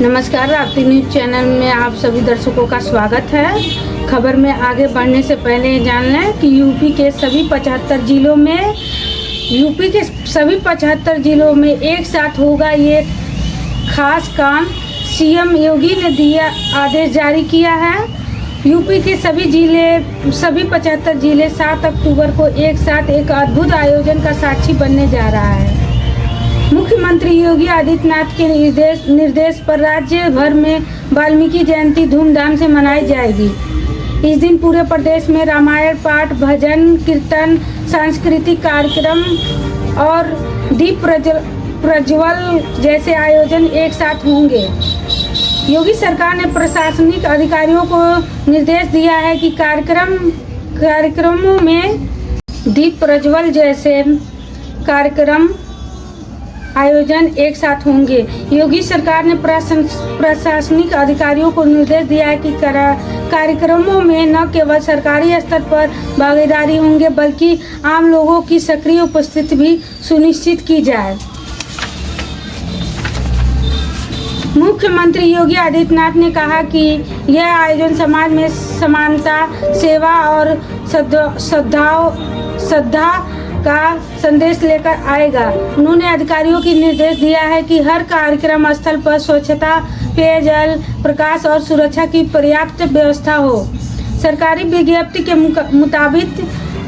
नमस्कार, Rapti news channel में आप सभी दर्शकों का स्वागत है। खबर में आगे बढ़ने से पहले जान लें कि यूपी के सभी 75 जिलों में एक साथ होगा ये खास काम। सीएम योगी ने दिया आदेश जारी किया है। यूपी के सभी 75 जिले 7 अक्टूबर को एक साथ एक अद्भुत आयोजन का साक्षी बनने जा रहा है। मुख्यमंत्री योगी आदित्यनाथ के निर्देश पर राज्य भर में वाल्मीकि जयंती धूमधाम से मनाई जाएगी। इस दिन पूरे प्रदेश में रामायण पाठ, भजन, कीर्तन, सांस्कृतिक कार्यक्रम और दीप प्रज्वल जैसे आयोजन एक साथ होंगे। योगी सरकार ने प्रशासनिक अधिकारियों को निर्देश दिया है कि कार्यक्रमों में दीप प्रज्वल जैसे कार्यक्रम आयोजन एक साथ होंगे। योगी सरकार ने प्रशासनिक अधिकारियों को निर्देश दिया है कि कार्यक्रमों में न केवल सरकारी स्तर पर भागीदारी होंगे बल्कि आम लोगों की सक्रिय उपस्थिति भी सुनिश्चित की जाए। मुख्यमंत्री योगी आदित्यनाथ ने कहा कि यह आयोजन समाज में समानता, सेवा और श्रद्धा का संदेश लेकर आएगा। उन्होंने अधिकारियों को निर्देश दिया है कि हर कार्यक्रम स्थल पर स्वच्छता, पेयजल, प्रकाश और सुरक्षा की पर्याप्त व्यवस्था हो। सरकारी विज्ञप्ति के मुताबिक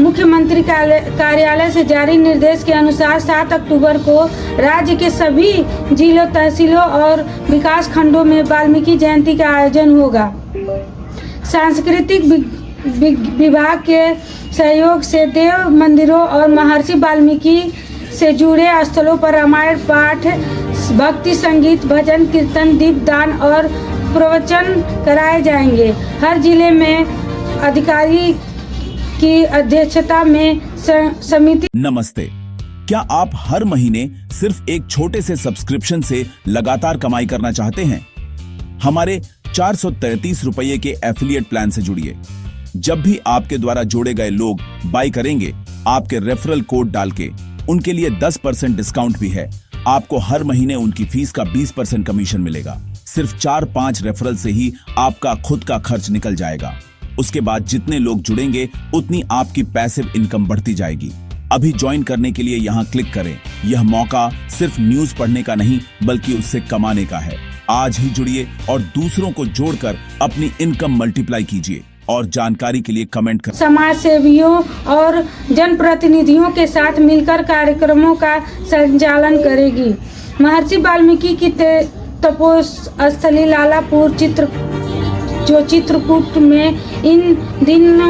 मुख्यमंत्री कार्यालय से जारी निर्देश के अनुसार 7 अक्टूबर को राज्य के सभी जिलों, तहसीलों और विकास खंडों में वाल्मीकि जयंती का आयोजन होगा। सांस्कृतिक विभाग के सहयोग से देव मंदिरों और महर्षि वाल्मीकि से जुड़े स्थलों पर रामायण पाठ, भक्ति संगीत, भजन, कीर्तन, दीपदान और प्रवचन कराए जाएंगे। हर जिले में अधिकारी की अध्यक्षता में समिति। नमस्ते, क्या आप हर महीने सिर्फ एक छोटे से सब्सक्रिप्शन से लगातार कमाई करना चाहते हैं? हमारे 433 रुपये के एफिलिएट प्लान से जुड़िए। जब भी आपके द्वारा जोड़े गए लोग बाय करेंगे, आपके रेफरल कोड डाल के उनके लिए 10% डिस्काउंट भी है। आपको हर महीने उनकी फीस का 20% कमीशन मिलेगा। सिर्फ 4-5 रेफरल से ही आपका खुद का खर्च निकल जाएगा। उसके बाद जितने लोग जुड़ेंगे उतनी आपकी पैसिव इनकम बढ़ती जाएगी। अभी ज्वाइन करने के लिए यहाँ क्लिक करें। यह मौका सिर्फ न्यूज पढ़ने का नहीं बल्कि उससे कमाने का है। आज ही जुड़िए और दूसरों को जोड़कर अपनी इनकम मल्टीप्लाई कीजिए। और जानकारी के लिए कमेंट करें। समाज सेवियों और जनप्रतिनिधियों के साथ मिलकर कार्यक्रमों का संचालन करेगी। महर्षि वाल्मीकि की तपोस्थली लालापुर चित्रकूट में इन दिन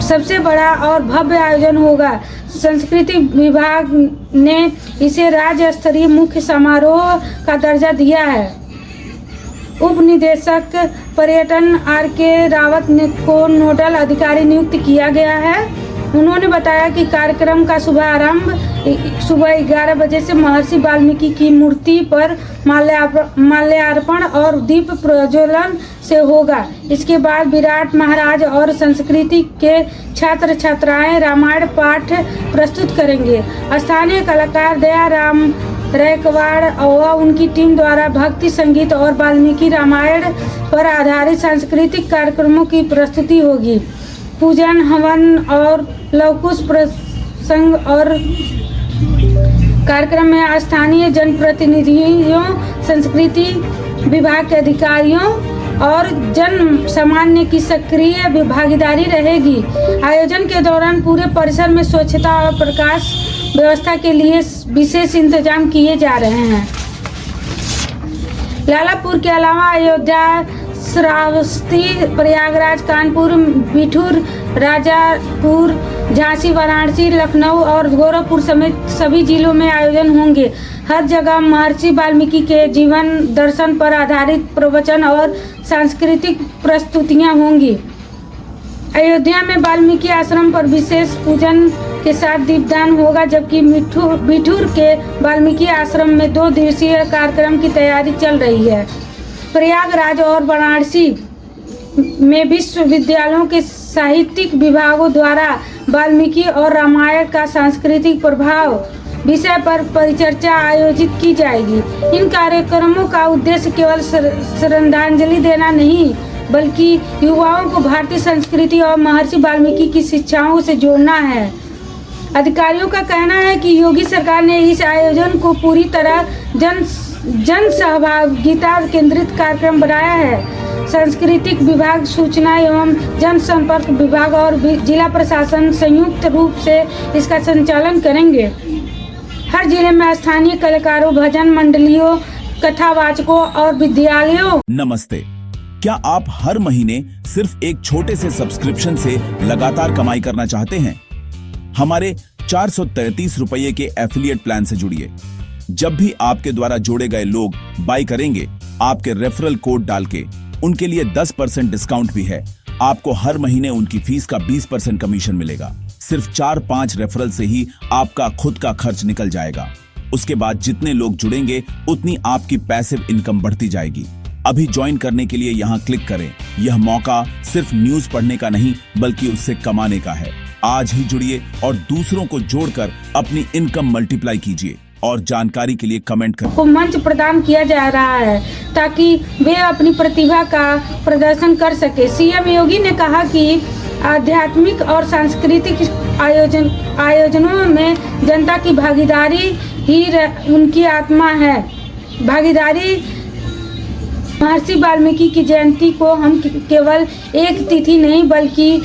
सबसे बड़ा और भव्य आयोजन होगा। संस्कृति विभाग ने इसे राज्य स्तरीय मुख्य समारोह का दर्जा दिया है। उप निदेशक पर्यटन आर.के. रावत को नोडल अधिकारी नियुक्त किया गया है। उन्होंने बताया कि कार्यक्रम का शुभारंभ सुबह 11 बजे से महर्षि वाल्मीकि की मूर्ति पर माल्यार्पण और दीप प्रज्वलन से होगा। इसके बाद विराट महाराज और संस्कृति के छात्र छात्राएं रामायण पाठ प्रस्तुत करेंगे। स्थानीय कलाकार दयाराम रैकवाड़ और उनकी टीम द्वारा भक्ति संगीत और वाल्मीकि रामायण पर आधारित सांस्कृतिक कार्यक्रमों की प्रस्तुति होगी। पूजन, हवन और लवकुश प्रसंग और कार्यक्रम में स्थानीय जनप्रतिनिधियों, संस्कृति विभाग के अधिकारियों और जन सामान्य की सक्रिय भागीदारी रहेगी। आयोजन के दौरान पूरे परिसर में स्वच्छता और प्रकाश व्यवस्था के लिए विशेष इंतजाम किए जा रहे हैं। लालापुर के अलावा अयोध्या, श्रावस्ती, प्रयागराज, कानपुर, बिठूर, राजापुर, झांसी, वाराणसी, लखनऊ और गोरखपुर समेत सभी जिलों में आयोजन होंगे। हर जगह महर्षि वाल्मीकि के जीवन दर्शन पर आधारित प्रवचन और सांस्कृतिक प्रस्तुतियां होंगी। अयोध्या में वाल्मीकि आश्रम पर विशेष पूजन के साथ दीपदान होगा, जबकि बिठूर के वाल्मीकि आश्रम में 2 दिवसीय कार्यक्रम की तैयारी चल रही है। प्रयागराज और वाराणसी में विश्वविद्यालयों के साहित्यिक विभागों द्वारा वाल्मीकि और रामायण का सांस्कृतिक प्रभाव विषय पर परिचर्चा आयोजित की जाएगी। इन कार्यक्रमों का उद्देश्य केवल श्रद्धांजलि देना नहीं, बल्कि युवाओं को भारतीय संस्कृति और महर्षि वाल्मीकि की शिक्षाओं से जोड़ना है। अधिकारियों का कहना है कि योगी सरकार ने इस आयोजन को पूरी तरह जन सहभागिता केंद्रित कार्यक्रम बनाया है। सांस्कृतिक विभाग, सूचना एवं जनसंपर्क विभाग और जिला प्रशासन संयुक्त रूप से इसका संचालन करेंगे। हर जिले में स्थानीय कलाकारों, भजन मंडलियों, कथावाचकों और विद्यालयों। नमस्ते। क्या आप हर महीने सिर्फ एक छोटे से सब्सक्रिप्शन से लगातार कमाई करना चाहते हैं? हमारे 433 रुपये के एफिलिएट प्लान से जुड़िए। जब भी आपके द्वारा जोड़े गए लोग बाई करेंगे, आपके रेफरल कोड डाल के उनके लिए 10% डिस्काउंट भी है। आपको हर महीने उनकी फीस का 20% कमीशन मिलेगा। सिर्फ 4-5 रेफरल से ही आपका खुद का खर्च निकल जाएगा। उसके बाद जितने लोग जुड़ेंगे उतनी आपकी पैसिव इनकम बढ़ती जाएगी। अभी ज्वाइन करने के लिए यहाँ क्लिक करें। यह मौका सिर्फ न्यूज पढ़ने का नहीं, बल्कि उससे कमाने का है। आज ही जुड़िए और दूसरों को जोड़कर अपनी इनकम मल्टीप्लाई कीजिए। और जानकारी के लिए कमेंट करें। को मंच प्रदान किया जा रहा है ताकि वे अपनी प्रतिभा का प्रदर्शन कर सके। सीएम योगी ने कहा कि आध्यात्मिक और सांस्कृतिक आयोजनों में जनता की भागीदारी ही उनकी आत्मा है। भागीदारी महर्षि वाल्मीकि की जयंती को हम केवल एक तिथि नहीं, बल्कि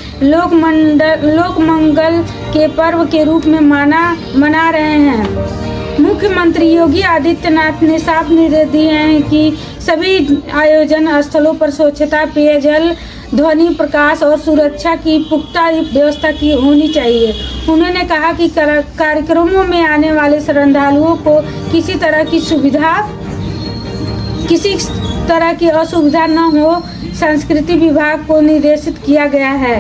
लोकमंगल के पर्व के रूप में मना रहे हैं। मुख्यमंत्री योगी आदित्यनाथ ने साफ निर्देश दिए हैं कि सभी आयोजन स्थलों पर स्वच्छता, पेयजल, ध्वनि, प्रकाश और सुरक्षा की पुख्ता व्यवस्था की होनी चाहिए। उन्होंने कहा कि कार्यक्रमों में आने वाले श्रद्धालुओं को किसी तरह की असुविधा न हो, संस्कृति विभाग को निर्देशित किया गया है।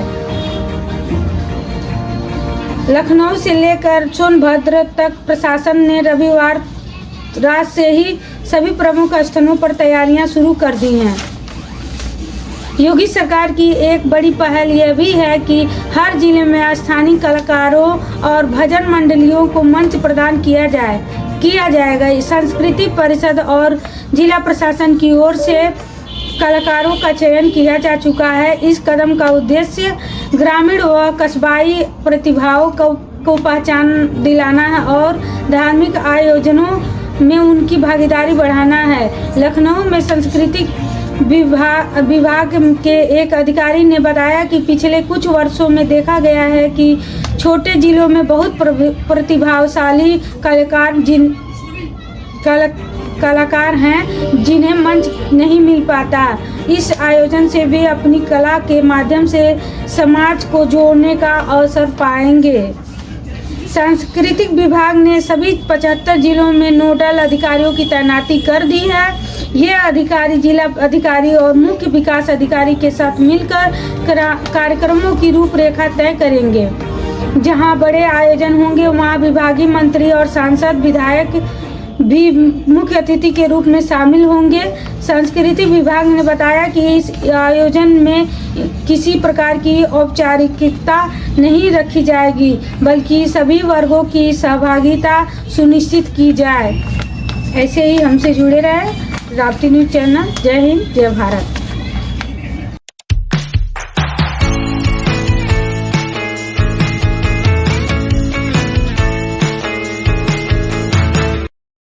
लखनऊ से लेकर सोनभद्र तक प्रशासन ने रविवार रात से ही सभी प्रमुख स्थलों पर तैयारियां शुरू कर दी हैं। योगी सरकार की एक बड़ी पहल यह भी है कि हर जिले में स्थानीय कलाकारों और भजन मंडलियों को मंच प्रदान किया जाएगा। संस्कृति परिषद और जिला प्रशासन की ओर से कलाकारों का चयन किया जा चुका है। इस कदम का उद्देश्य ग्रामीण व कस्बाई प्रतिभाओं को पहचान दिलाना है और धार्मिक आयोजनों में उनकी भागीदारी बढ़ाना है। लखनऊ में संस्कृति विभाग के एक अधिकारी ने बताया कि पिछले कुछ वर्षों में देखा गया है कि छोटे जिलों में बहुत प्रतिभाशाली कलाकार हैं जिन्हें मंच नहीं मिल पाता। इस आयोजन से वे अपनी कला के माध्यम से समाज को जोड़ने का अवसर पाएंगे। सांस्कृतिक विभाग ने सभी 75 जिलों में नोडल अधिकारियों की तैनाती कर दी है। ये अधिकारी जिला अधिकारी और मुख्य विकास अधिकारी के साथ मिलकर कार्यक्रमों की रूपरेखा तय करेंगे। जहां बड़े आयोजन होंगे वहां विभागीय मंत्री और सांसद, विधायक भी मुख्य अतिथि के रूप में शामिल होंगे। संस्कृति विभाग ने बताया कि इस आयोजन में किसी प्रकार की औपचारिकता नहीं रखी जाएगी, बल्कि सभी वर्गों की सहभागिता सुनिश्चित की जाए। ऐसे ही हमसे जुड़े रहे राप्ती न्यूज़ चैनल। जय हिंद, जय भारत।